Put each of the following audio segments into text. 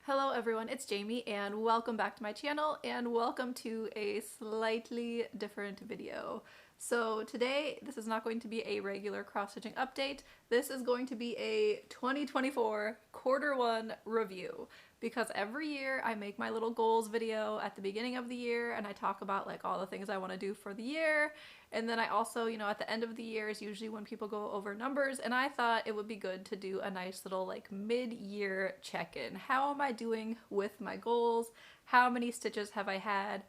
Hello everyone, it's Jamie and welcome back to my channel and welcome to a slightly different video. So today, this is not going to be a regular cross-stitching update. This is going to be a 2024 quarter one review because every year I make my little goals video at the beginning of the year and I talk about like all the things I want to do for the year. And then I also, at the end of the year is usually when people go over numbers, and I thought it would be good to do a nice little like mid-year check-in. How am I doing with my goals? How many stitches have I had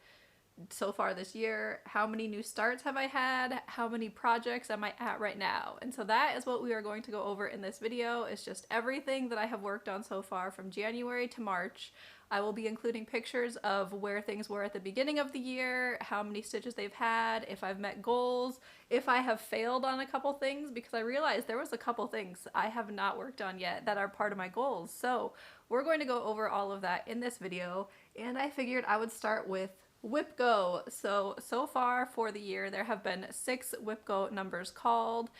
so far this year? How many new starts have I had? How many projects am I at right now? And so that is what we are going to go over in this video. It's just everything that I have worked on so far from January to March. I will be including pictures of where things were at the beginning of the year, how many stitches they've had, if I've met goals, if I have failed on a couple things, because I realized there was a couple things I have not worked on yet that are part of my goals. So we're going to go over all of that in this video, and I figured I would start with Whip Go. So far for the year, there have been 6 Whip Go numbers called.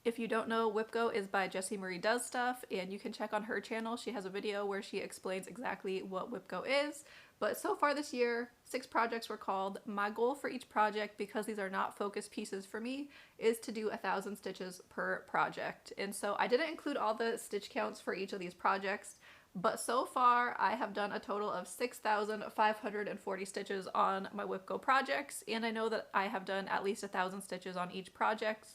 If you don't know, Whip Go is by Jessie Marie Does Stuff, and you can check on her channel. She has a video where she explains exactly what Whip Go is. But so far this year, 6 projects were called. My goal for each project, because these are not focus pieces for me, is to do 1,000 stitches per project. And so I didn't include all the stitch counts for each of these projects, but so far I have done a total of 6,540 stitches on my Whip Go projects, and I know that I have done at least 1,000 stitches on each project.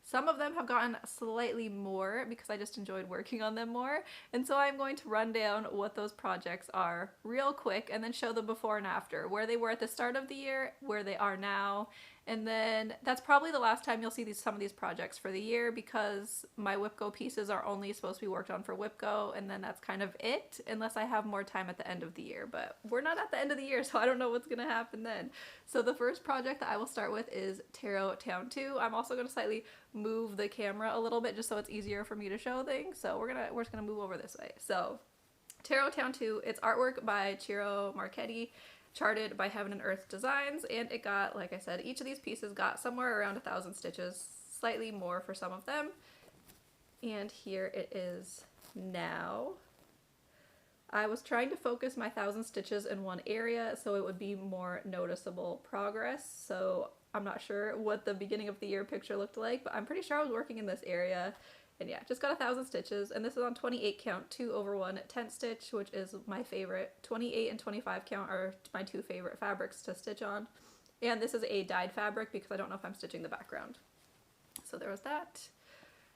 Some of them have gotten slightly more because I just enjoyed working on them more, and so I'm going to run down what those projects are real quick and then show the before and after, where they were at the start of the year, where they are now, and then that's probably the last time you'll see some of these projects for the year, because my Whip Go pieces are only supposed to be worked on for Whip Go, and then that's kind of it, unless I have more time at the end of the year. But we're not at the end of the year, so I don't know what's gonna happen then. So the first project that I will start with is Tarot Town 2. I'm also gonna slightly move the camera a little bit just so it's easier for me to show things. So we're just gonna move over this way. So Tarot Town 2, it's artwork by Ciro Marchetti, charted by Heaven and Earth Designs, and it got, like I said, each of these pieces got somewhere around 1,000 stitches, slightly more for some of them. And here it is now. I was trying to focus my 1,000 stitches in one area so it would be more noticeable progress. So I'm not sure what the beginning of the year picture looked like, but I'm pretty sure I was working in this area. And yeah, just got 1,000 stitches, and this is on 28 count 2/1 tent stitch, which is my favorite. 28 and 25 count are my 2 favorite fabrics to stitch on. And this is a dyed fabric because I don't know if I'm stitching the background. So there was that.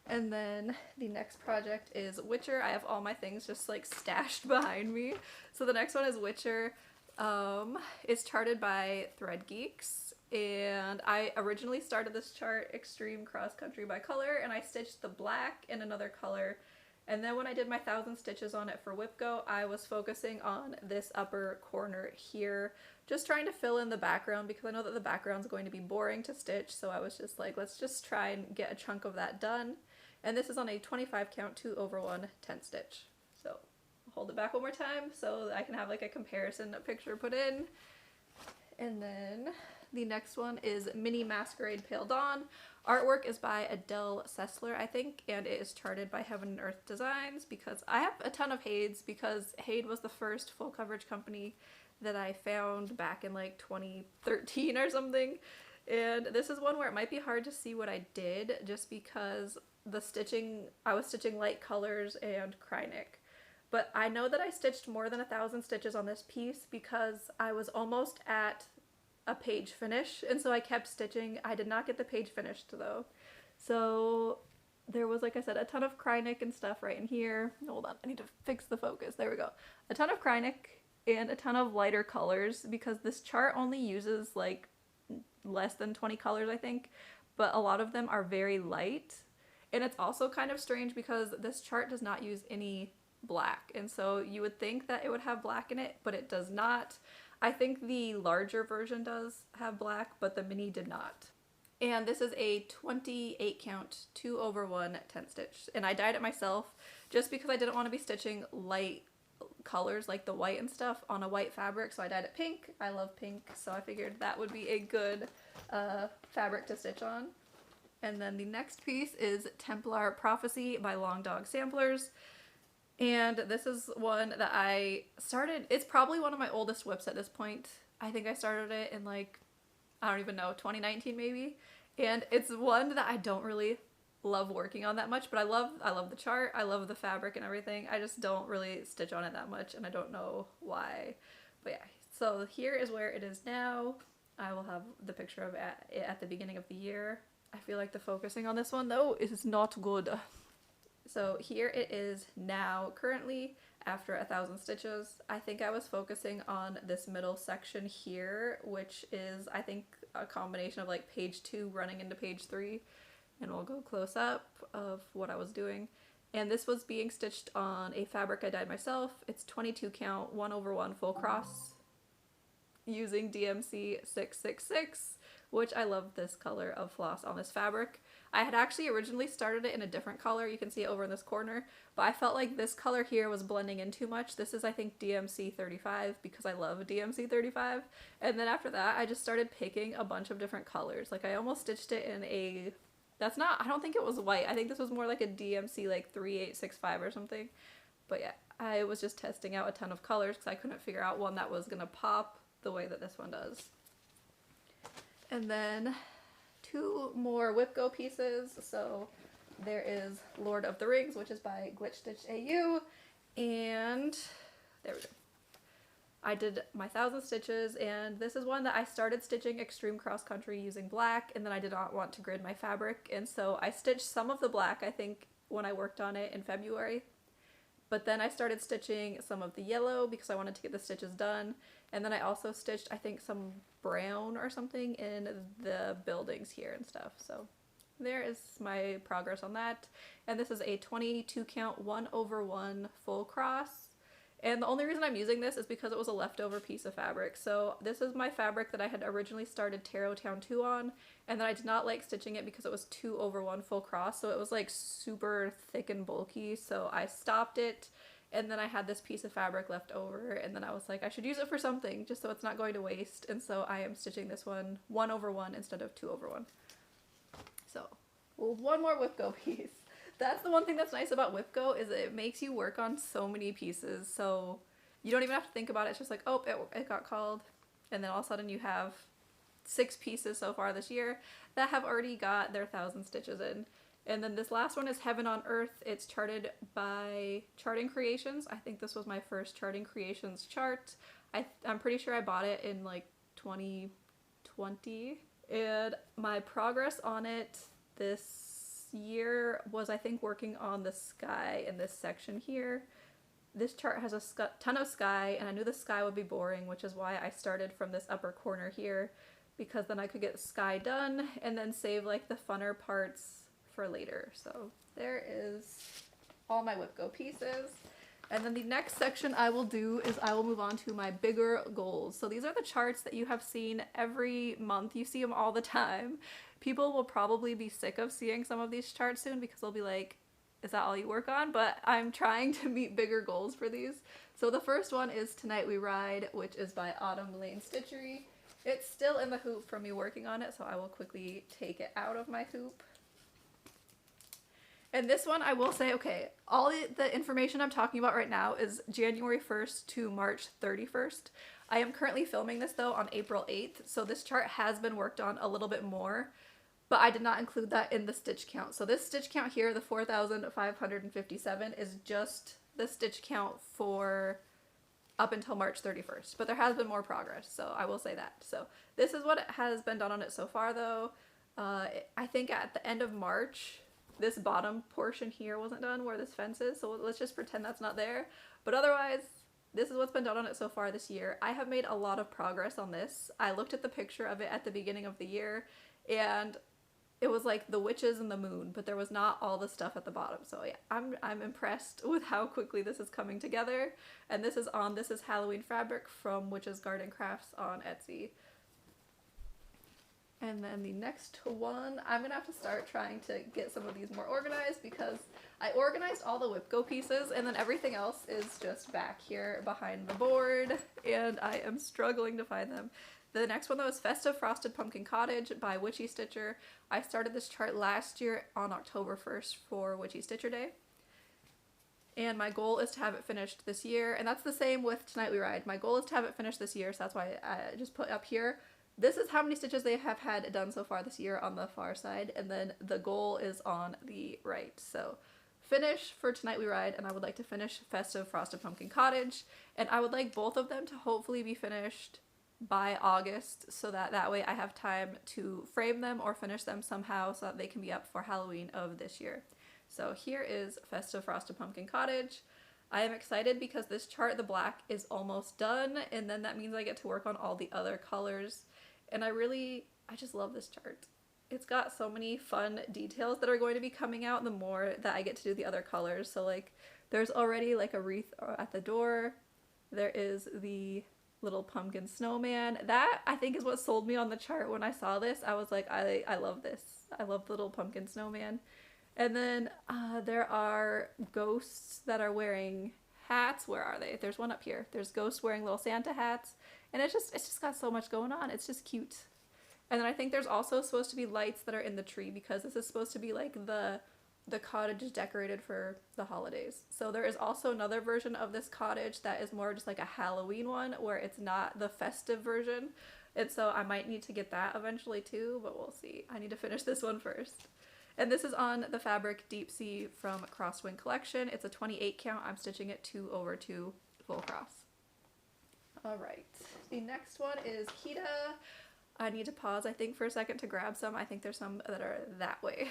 And then the next project is Witcher. I have all my things just like stashed behind me. So the next one is Witcher. It's charted by Thread Geeks, and I originally started this chart Extreme Cross Country by color, and I stitched the black in another color, and then when I did my 1,000 stitches on it for Whip Go, I was focusing on this upper corner here, just trying to fill in the background because I know that the background's going to be boring to stitch, so I was just like, let's just try and get a chunk of that done. And this is on a 25 count 2/1 tent stitch. So hold it back one more time so I can have like a comparison picture put in. And then the next one is Mini Masquerade Pale Dawn. Artwork is by Adele Sessler, I think, and it is charted by Heaven and Earth Designs, because I have a ton of Haeds, because Haed was the first full coverage company that I found back in like 2013 or something. And this is one where it might be hard to see what I did just because the stitching, I was stitching light colors and Krynic. But I know that I stitched more than 1,000 stitches on this piece because I was almost at a page finish, and so I kept stitching. I did not get the page finished though. So there was, like I said, a ton of Krynic and stuff right in here. Hold on, I need to fix the focus. There we go. A ton of Krynic and a ton of lighter colors because this chart only uses like less than 20 colors, I think, but a lot of them are very light. And it's also kind of strange because this chart does not use any black, and so you would think that it would have black in it, but it does not. I think the larger version does have black, but the mini did not. And this is a 28 count 2/1 tent stitch, and I dyed it myself just because I didn't want to be stitching light colors like the white and stuff on a white fabric, so I dyed it pink. I love pink, so I figured that would be a good fabric to stitch on. And then the next piece is Templar Prophecy by Long Dog Samplers. And this is one that I started, it's probably one of my oldest whips at this point. I think I started it in like, I don't even know, 2019 maybe. And it's one that I don't really love working on that much, but I love the chart, I love the fabric and everything. I just don't really stitch on it that much, and I don't know why. But yeah, so here is where it is now. I will have the picture of it at the beginning of the year. I feel like the focusing on this one though is not good. So here it is now, currently, after 1,000 stitches. I think I was focusing on this middle section here, which is, I think, a combination of like page 2 running into page 3. And we'll go close up of what I was doing. And this was being stitched on a fabric I dyed myself. It's 22 count, 1/1 full cross, using DMC 666, which I love this color of floss on this fabric. I had actually originally started it in a different color, you can see it over in this corner, but I felt like this color here was blending in too much. This is, I think, DMC 35 because I love DMC 35. And then after that, I just started picking a bunch of different colors. Like I almost stitched it in a, that's not, I don't think it was white. I think this was more like a DMC like 3865 or something. But yeah, I was just testing out a ton of colors because I couldn't figure out one that was gonna pop the way that this one does. And then 2 more Whip Go pieces. So there is Lord of the Rings, which is by Glitch Stitch AU, and there we go. I did my 1,000 stitches, and this is one that I started stitching extreme cross country using black, and then I did not want to grid my fabric, and so I stitched some of the black, I think, when I worked on it in February. But then I started stitching some of the yellow because I wanted to get the stitches done. And then I also stitched, I think, some brown or something in the buildings here and stuff. So there is my progress on that. And this is a 22 count 1/1 full cross. And the only reason I'm using this is because it was a leftover piece of fabric. So this is my fabric that I had originally started Tarot Town 2 on, and then I did not like stitching it because it was 2/1 full cross, so it was like super thick and bulky, so I stopped it, and then I had this piece of fabric left over, and then I was like, I should use it for something, just so it's not going to waste, and so I am stitching this one 1/1 instead of 2/1. So, well, one more Whip Go piece. That's the one thing that's nice about Whip Go, is it makes you work on so many pieces, so you don't even have to think about it. It's just like, oh, it got called, and then all of a sudden you have 6 pieces so far this year that have already got their 1,000 stitches in. And then this last one is Heaven on Earth. It's charted by Charting Creations. I think this was my first Charting Creations chart. I'm pretty sure I bought it in like 2020, and my progress on it this year was, I think, working on the sky in this section here. This chart has a ton of sky, and I knew the sky would be boring, which is why I started from this upper corner here, because then I could get sky done and then save like the funner parts for later. So there is all my Whip Go pieces. And then the next section I will do is I will move on to my bigger goals. So these are the charts that you have seen every month. You see them all the time. People will probably be sick of seeing some of these charts soon because they'll be like, is that all you work on? But I'm trying to meet bigger goals for these. So the first one is Tonight We Ride, which is by Autumn Lane Stitchery. It's still in the hoop from me working on it, so I will quickly take it out of my hoop. And this one, I will say, okay, all the information I'm talking about right now is January 1st to March 31st. I am currently filming this, though, on April 8th, so this chart has been worked on a little bit more, but I did not include that in the stitch count. So this stitch count here, the 4,557, is just the stitch count for up until March 31st, but there has been more progress, so I will say that. So this is what has been done on it so far, though. I think at the end of March, this bottom portion here wasn't done where this fence is, so let's just pretend that's not there. But otherwise, this is what's been done on it so far this year. I have made a lot of progress on this. I looked at the picture of it at the beginning of the year, and it was like the witches and the moon, but there was not all the stuff at the bottom. So yeah, I'm impressed with how quickly this is coming together. And this is Halloween fabric from Witch's Garden Crafts on Etsy. And then the next one, I'm gonna have to start trying to get some of these more organized because I organized all the Whip Go pieces and then everything else is just back here behind the board and I am struggling to find them. The next one, though, is Festive Frosted Pumpkin Cottage by Witchy Stitcher. I started this chart last year on October 1st for Witchy Stitcher Day. And my goal is to have it finished this year. And that's the same with Tonight We Ride. My goal is to have it finished this year, so that's why I just put up here. This is how many stitches they have had done so far this year on the far side, and then the goal is on the right. So finish for Tonight We Ride, and I would like to finish Festive Frosted Pumpkin Cottage, and I would like both of them to hopefully be finished by August, so that way I have time to frame them or finish them somehow so that they can be up for Halloween of this year. So here is Festive Frosted Pumpkin Cottage. I am excited because this chart, the black, is almost done, and then that means I get to work on all the other colors. And I just love this chart. It's got so many fun details that are going to be coming out the more that I get to do the other colors. So like there's already like a wreath at the door. There is the little pumpkin snowman. That I think is what sold me on the chart when I saw this. I was like, I love this. I love the little pumpkin snowman. And then there are ghosts that are wearing hats. Where are they? There's one up here. There's ghosts wearing little Santa hats. And it's just got so much going on. It's just cute. And then I think there's also supposed to be lights that are in the tree because this is supposed to be like the cottage is decorated for the holidays. So there is also another version of this cottage that is more just like a Halloween one where it's not the festive version. And so I might need to get that eventually too, but we'll see. I need to finish this one first. And this is on the fabric Deep Sea from Crosswind Collection. It's a 28 count. I'm stitching it 2/2 full cross. All right, the next one is Kita. I need to pause, I think, for a second to grab some. I think there's some that are that way.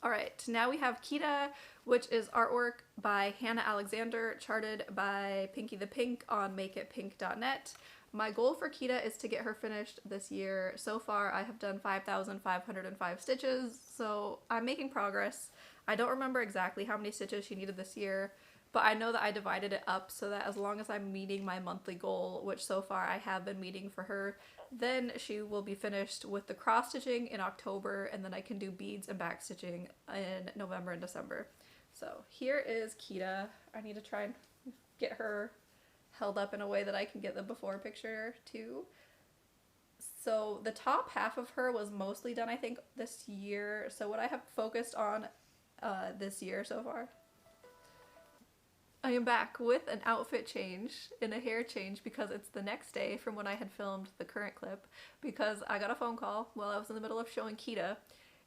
All right, now we have Kita, which is artwork by Hannah Alexander, charted by Pinky the Pink on makeitpink.net. My goal for Kita is to get her finished this year. So far, I have done 5,505 stitches, so I'm making progress. I don't remember exactly how many stitches she needed this year, but I know that I divided it up so that as long as I'm meeting my monthly goal, which so far I have been meeting for her, then she will be finished with the cross stitching in October, and then I can do beads and back stitching in November and December. So here is Kita. I need to try and get her held up in a way that I can get the before picture too. So the top half of her was mostly done, I think, this year. So what I have focused on this year so far. I am back with an outfit change and a hair change because it's the next day from when I had filmed the current clip, because I got a phone call while I was in the middle of showing Kita,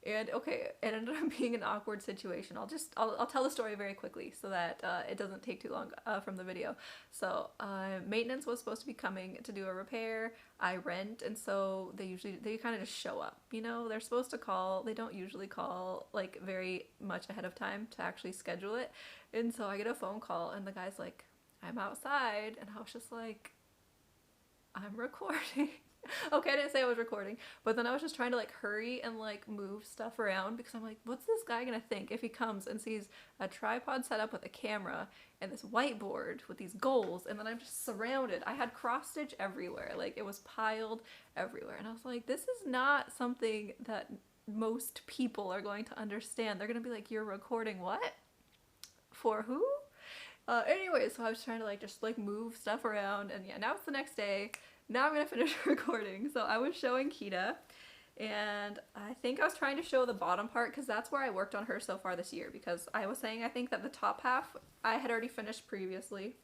and okay, it ended up being an awkward situation. I'll tell the story very quickly so that it doesn't take too long from the video. So maintenance was supposed to be coming to do a repair. I rent, and so they kind of just show up, you know. They're supposed to call. They don't usually call like very much ahead of time to actually schedule it. And so I get a phone call and the guy's like, I'm outside, and I was just like, I'm recording. Okay, I didn't say I was recording, but then I was just trying to like hurry and like move stuff around because I'm like, what's this guy gonna think if he comes and sees a tripod set up with a camera and this whiteboard with these goals, and then I'm just surrounded. I had cross stitch everywhere, like it was piled everywhere, and I was like, this is not something that most people are going to understand. They're gonna be like, you're recording what? For who? Anyway, so I was trying to like just like move stuff around, and yeah, now it's the next day. Now I'm gonna finish recording. So I was showing Kita, and I think I was trying to show the bottom part because that's where I worked on her so far this year, because I was saying I think that the top half I had already finished previously.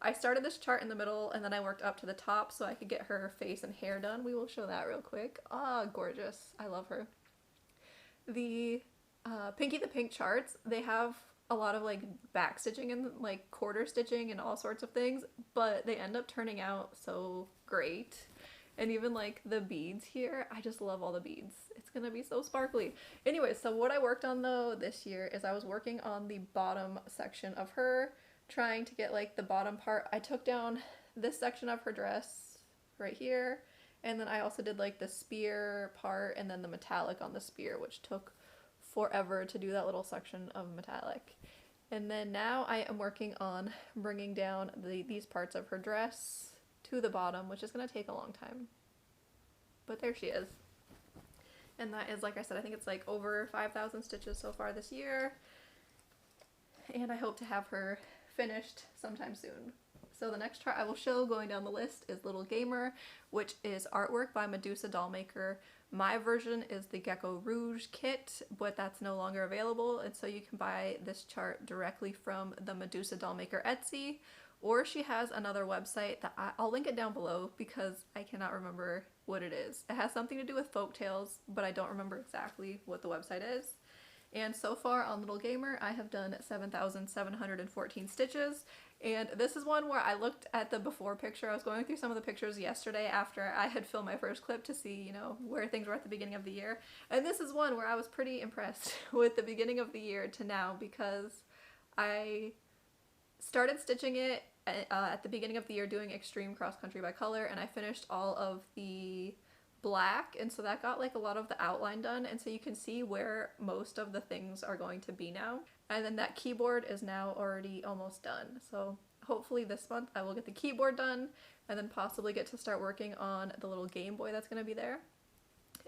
I started this chart in the middle and then I worked up to the top so I could get her face and hair done. We will show that real quick. Ah, gorgeous. I love her. The Pinky the Pink charts, they have a lot of like back stitching and like quarter stitching and all sorts of things, but they end up turning out so great. And even like the beads here, I just love all the beads. It's gonna be so sparkly. Anyway, so what I worked on though this year is I was working on the bottom section of her, trying to get like the bottom part. I took down this section of her dress right here, and then I also did like the spear part and then the metallic on the spear, which took forever to do that little section of metallic. And then now I am working on bringing down these parts of her dress to the bottom, which is going to take a long time. But there she is. And that is, like I said, I think it's like over 5,000 stitches so far this year. And I hope to have her finished sometime soon. So the next chart I will show going down the list is Little Gamer, which is artwork by Medusa Dollmaker My version is the Gecko Rouge kit, but that's no longer available, and so you can buy this chart directly from the Medusa doll maker Etsy, or she has another website that I'll link it down below because I cannot remember what it is. It has something to do with folktales, but I don't remember exactly what the website is. And so far on Little Gamer, I have done 7,714 stitches. And this is one where I looked at the before picture. I was going through some of the pictures yesterday after I had filmed my first clip to see, you know, where things were at the beginning of the year. And this is one where I was pretty impressed with the beginning of the year to now, because I started stitching it at the beginning of the year doing Extreme Cross Country by Color, and I finished all of the black, and so that got like a lot of the outline done, and so you can see where most of the things are going to be now. And then that keyboard is now already almost done, so hopefully this month I will get the keyboard done and then possibly get to start working on the little Game Boy that's going to be there.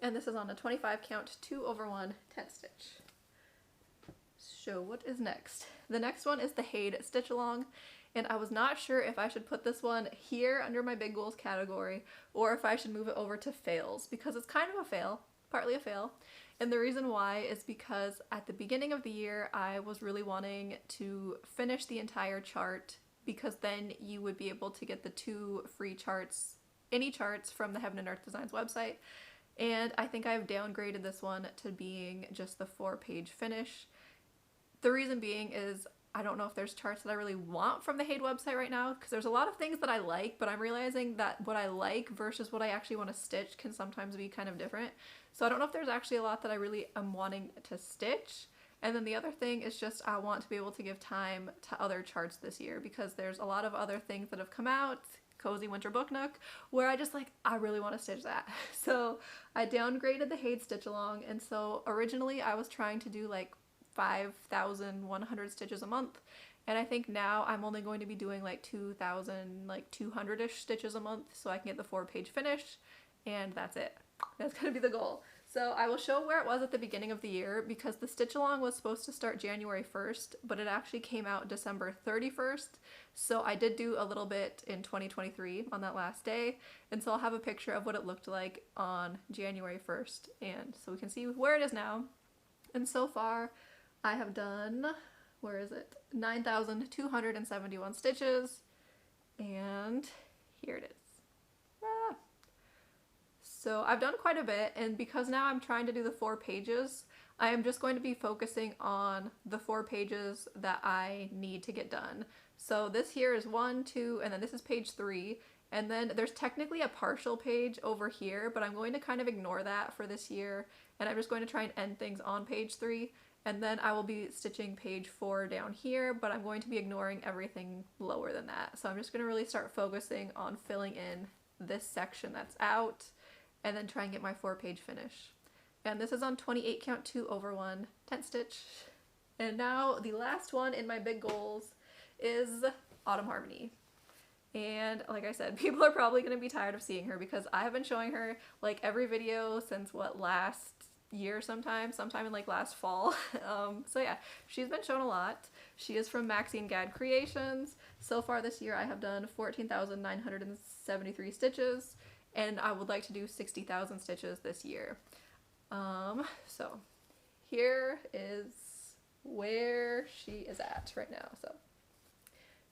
And this is on a 25 count 2/1 10 stitch. So what is next? The next one is the Haed Stitch Along, and I was not sure if I should put this one here under my big goals category or if I should move it over to fails, because it's kind of a fail, partly a fail. And the reason why is because at the beginning of the year I was really wanting to finish the entire chart, because then you would be able to get the 2 free charts, any charts from the Heaven and Earth Designs website. And I think I've downgraded this one to being just the 4-page finish. The reason being is I don't know if there's charts that I really want from the Haed website right now, because there's a lot of things that I like, but I'm realizing that what I like versus what I actually want to stitch can sometimes be kind of different. So I don't know if there's actually a lot that I really am wanting to stitch. And then the other thing is just I want to be able to give time to other charts this year, because there's a lot of other things that have come out, Cozy Winter Book Nook, where I just like, I really want to stitch that. So I downgraded the Haed Stitch Along, and so originally I was trying to do like 5,100 stitches a month, and I think now I'm only going to be doing like 2,200-ish stitches a month so I can get the 4-page finish, and that's it. That's gonna be the goal. So I will show where it was at the beginning of the year, because the stitch along was supposed to start January 1st, but it actually came out December 31st. So I did do a little bit in 2023 on that last day, and so I'll have a picture of what it looked like on January 1st, and so we can see where it is now. And so far I have done, where is it? 9,271 stitches, and here it is. Ah. So I've done quite a bit, and because now I'm trying to do the 4 pages, I am just going to be focusing on the 4 pages that I need to get done. So this here is 1, 2, and then this is page 3, and then there's technically a partial page over here, but I'm going to kind of ignore that for this year, and I'm just going to try and end things on page 3. And then I will be stitching page 4 down here, but I'm going to be ignoring everything lower than that. So I'm just going to really start focusing on filling in this section that's out, and then try and get my 4-page finish. And this is on 28 count 2/1 10 stitch. And now the last one in my big goals is Autumn Harmony. And like I said, people are probably going to be tired of seeing her, because I have been showing her like every video since what, last year sometime in like last fall. So yeah, she's been shown a lot. She is from Maxine Gad Creations. So far this year I have done 14,973 stitches, and I would like to do 60,000 stitches this year. So here is where she is at right now. So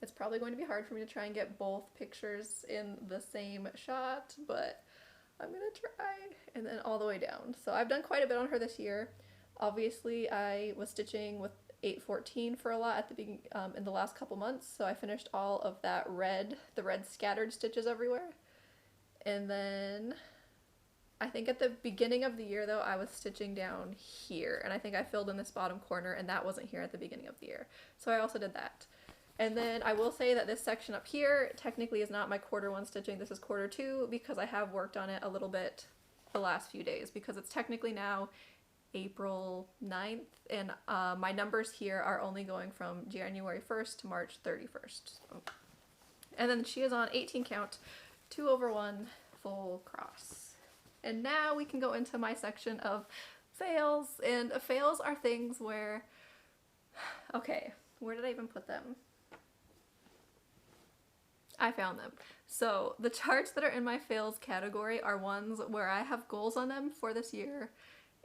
it's probably going to be hard for me to try and get both pictures in the same shot, but I'm gonna try. And then all the way down. So I've done quite a bit on her this year. Obviously I was stitching with 814 for a lot at the beginning, in the last couple months, so I finished all of that the red scattered stitches everywhere. And then I think at the beginning of the year though, I was stitching down here, and I think I filled in this bottom corner, and that wasn't here at the beginning of the year. So I also did that. And then I will say that this section up here technically is not my quarter 1 stitching, this is quarter 2, because I have worked on it a little bit the last few days, because it's technically now April 9th, and my numbers here are only going from January 1st to March 31st. So. And then she is on 18 count 2/1 full cross. And now we can go into my section of fails, and fails are things where, okay, where did I even put them? I found them. So the charts that are in my fails category are ones where I have goals on them for this year,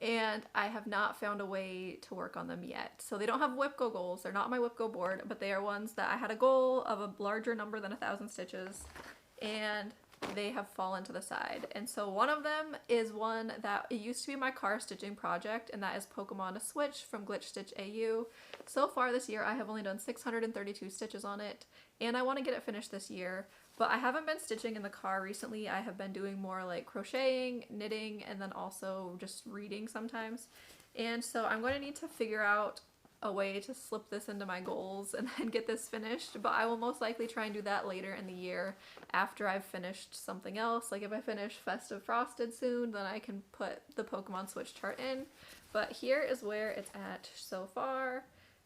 and I have not found a way to work on them yet. So they don't have WIPGO goals. They're not on my WIPGO board, but they are ones that I had a goal of a larger number than 1,000 stitches, and they have fallen to the side. And so one of them is one that it used to be my car stitching project, and that is Pokemon a Switch from Glitch Stitch AU. So far this year I have only done 632 stitches on it, and I want to get it finished this year, but I haven't been stitching in the car recently. I have been doing more like crocheting, knitting, and then also just reading sometimes. And so I'm going to need to figure out a way to slip this into my goals and then get this finished, but I will most likely try and do that later in the year after I've finished something else. Like if I finish Festive Frosted soon, then I can put the Pokemon Switch chart in. But here is where it's at so far.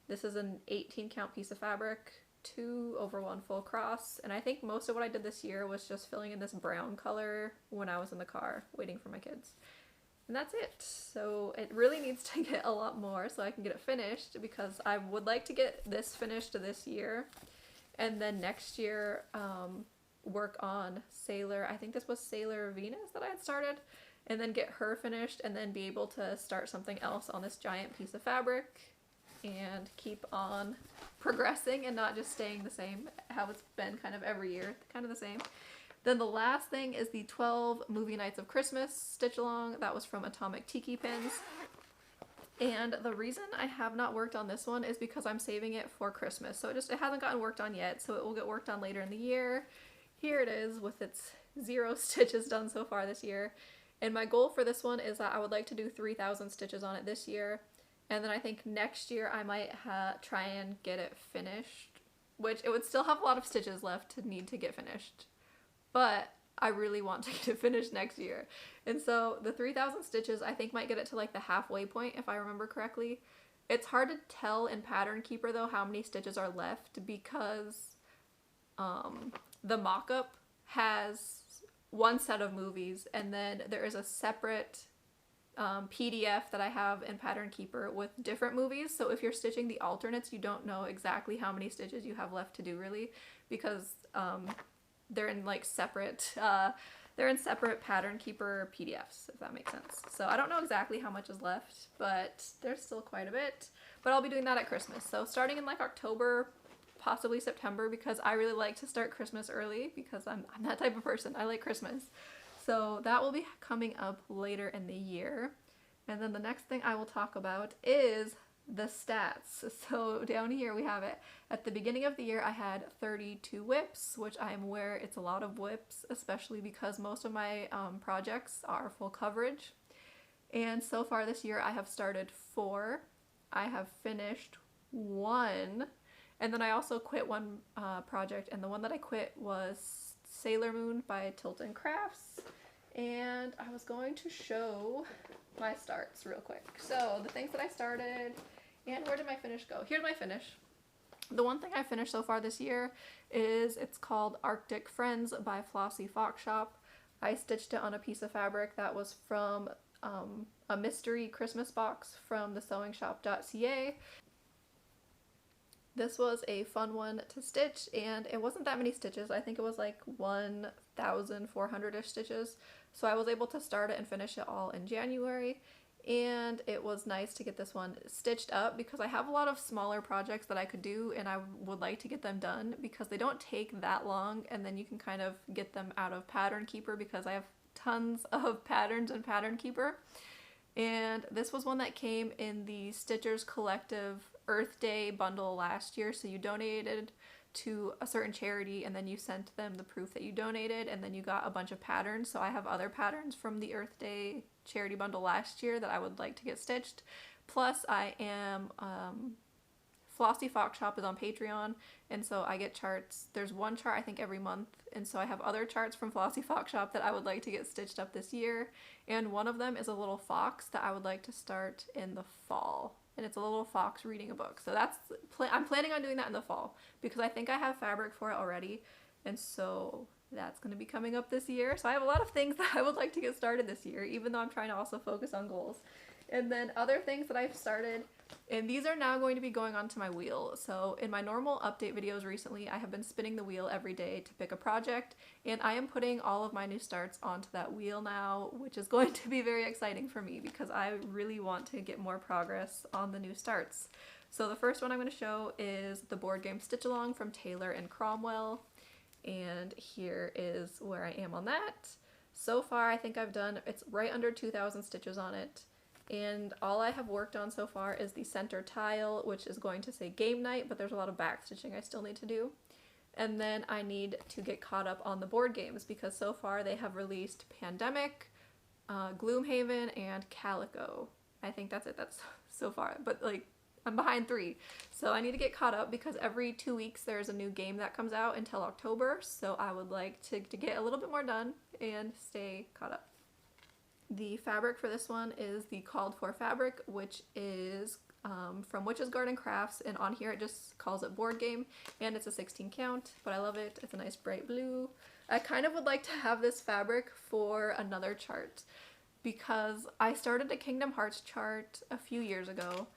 This is an 18 count piece of fabric, 2/1 full cross, and I think most of what I did this year was just filling in this brown color when I was in the car waiting for my kids. And that's it. So it really needs to get a lot more so I can get it finished, because I would like to get this finished this year, and then next year work on Sailor, I think this was Sailor Venus that I had started, and then get her finished, and then be able to start something else on this giant piece of fabric and keep on progressing and not just staying the same, how it's been kind of every year, kind of the same. Then the last thing is the 12 Movie Nights of Christmas stitch along. That was from Atomic Tiki Pins. And the reason I have not worked on this one is because I'm saving it for Christmas. So it hasn't gotten worked on yet, so it will get worked on later in the year. Here it is with its 0 stitches done so far this year. And my goal for this one is that I would like to do 3,000 stitches on it this year. And then I think next year I might try and get it finished, which it would still have a lot of stitches left to need to get finished. But I really want to get it finished next year. And so the 3,000 stitches I think might get it to like the halfway point if I remember correctly. It's hard to tell in Pattern Keeper though how many stitches are left, because the mock-up has one set of movies, and then there is a separate PDF that I have in Pattern Keeper with different movies. So if you're stitching the alternates, you don't know exactly how many stitches you have left to do really, because they're in like separate Pattern Keeper PDFs, if that makes sense. So I don't know exactly how much is left, but there's still quite a bit. But I'll be doing that at Christmas. So starting in like October, possibly September, because I really like to start Christmas early, because I'm that type of person. I like Christmas. So that will be coming up later in the year. And then the next thing I will talk about is the stats. So down here we have it. At the beginning of the year I had 32 whips, which I am aware it's a lot of whips, especially because most of my projects are full coverage. And so far this year I have started 4. I have finished 1. And then I also quit one project, and the one that I quit was Sailor Moon by Tilton Crafts. And I was going to show my starts real quick. So the things that I started, and where did my finish go? Here's my finish. The one thing I finished so far this year is, it's called Arctic Friends by Flossie Fox Shop. I stitched it on a piece of fabric that was from a mystery Christmas box from thesewingshop.ca. This was a fun one to stitch, and it wasn't that many stitches. I think it was like 1,400-ish stitches. So I was able to start it and finish it all in January, and it was nice to get this one stitched up, because I have a lot of smaller projects that I could do and I would like to get them done because they don't take that long, and then you can kind of get them out of Pattern Keeper, because I have tons of patterns in Pattern Keeper. And this was one that came in the Stitchers Collective Earth Day bundle last year. So you donated to a certain charity, and then you sent them the proof that you donated, and then you got a bunch of patterns. So I have other patterns from the Earth Day charity bundle last year that I would like to get stitched. Plus I am Flossie Fox Shop is on Patreon, and so I get charts. There's one chart I think every month, and so I have other charts from Flossie Fox Shop that I would like to get stitched up this year, and one of them is a little fox that I would like to start in the fall, and it's a little fox reading a book. So I'm planning on doing that in the fall, because I think I have fabric for it already, and so that's going to be coming up this year. So I have a lot of things that I would like to get started this year, even though I'm trying to also focus on goals. And then other things that I've started And these are now going to be going onto my wheel. So in my normal update videos recently, I have been spinning the wheel every day to pick a project, and I am putting all of my new starts onto that wheel now, which is going to be very exciting for me because I really want to get more progress on the new starts. So the first one I'm going to show is the board game Stitch Along from Taylor and Cromwell, and here is where I am on that. So far I think I've done, it's right under 2,000 stitches on it. And all I have worked on so far is the center tile, which is going to say game night, but there's a lot of back stitching I still need to do. And then I need to get caught up on the board games because so far they have released Pandemic, Gloomhaven, and Calico. I think that's it, that's so far, but like I'm behind 3. So I need to get caught up because every 2 weeks there's a new game that comes out until October, so I would like to get a little bit more done and stay caught up. The fabric for this one is the called for fabric, which is from Witch's Garden Crafts, and on here it just calls it board game, and it's a 16 count, but I love it. It's a nice bright blue. I kind of would like to have this fabric for another chart because I started a Kingdom Hearts chart a few years ago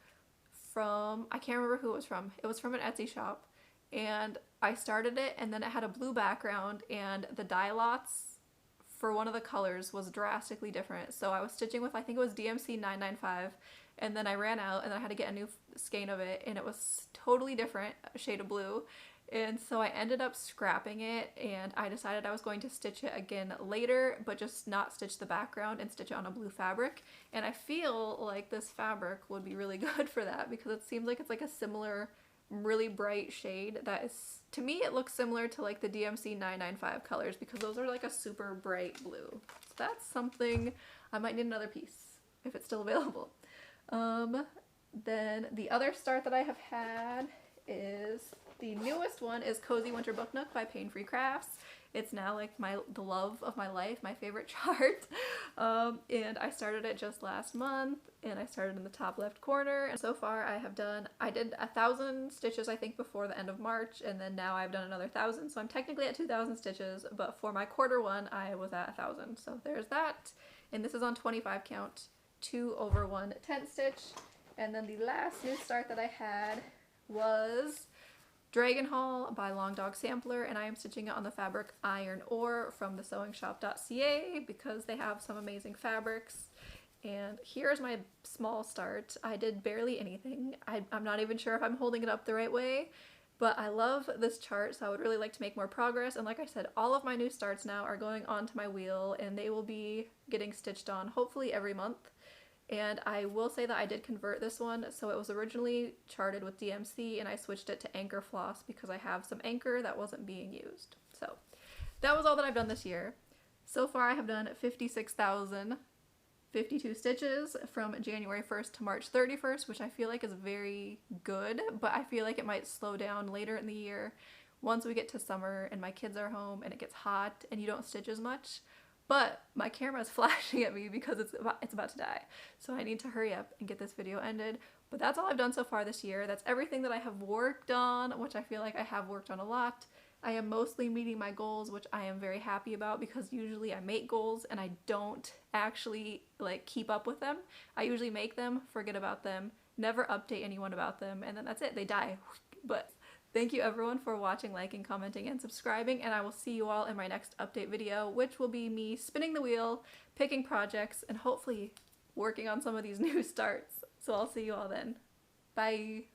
from, I can't remember who it was from. It was from an Etsy shop, and I started it, and then it had a blue background, and the dye lots for one of the colors was drastically different. So I was stitching with, I think it was DMC 995, and then I ran out and then I had to get a new skein of it, and it was totally different, a shade of blue. And so I ended up scrapping it, and I decided I was going to stitch it again later, but just not stitch the background and stitch it on a blue fabric. And I feel like this fabric would be really good for that because it seems like it's like a similar really bright shade that is, to me it looks similar to like the DMC 995 colors because those are like a super bright blue. So that's something, I might need another piece if it's still available. Then the other start that I have had is, the newest one is Cozy Winter Book Nook by Pain Free Crafts. It's now like the love of my life, my favorite chart. And I started it just last month, and I started in the top left corner. And so far I did 1,000 stitches I think before the end of March, and then now I've done another 1,000. So I'm technically at 2,000 stitches, but for my quarter one I was at 1,000. So there's that. And this is on 25 count, 2 over 1 tent stitch. And then the last new start that I had was Dragon Hall by Long Dog Sampler, and I am stitching it on the fabric Iron Ore from thesewingshop.ca because they have some amazing fabrics. And here's my small start. I did barely anything. I'm not even sure if I'm holding it up the right way, but I love this chart, so I would really like to make more progress. And like I said, all of my new starts now are going onto my wheel, and they will be getting stitched on hopefully every month. And I will say that I did convert this one, so it was originally charted with DMC and I switched it to Anchor Floss because I have some Anchor that wasn't being used. So that was all that I've done this year. So far I have done 56,052 stitches from January 1st to March 31st, which I feel like is very good, but I feel like it might slow down later in the year once we get to summer and my kids are home and it gets hot and you don't stitch as much. But my camera is flashing at me because it's about to die. So I need to hurry up and get this video ended. But that's all I've done so far this year. That's everything that I have worked on, which I feel like I have worked on a lot. I am mostly meeting my goals, which I am very happy about because usually I make goals and I don't actually like keep up with them. I usually make them, forget about them, never update anyone about them, and then that's it, they die. But thank you everyone for watching, liking, commenting, and subscribing, and I will see you all in my next update video, which will be me spinning the wheel, picking projects, and hopefully working on some of these new starts. So I'll see you all then. Bye!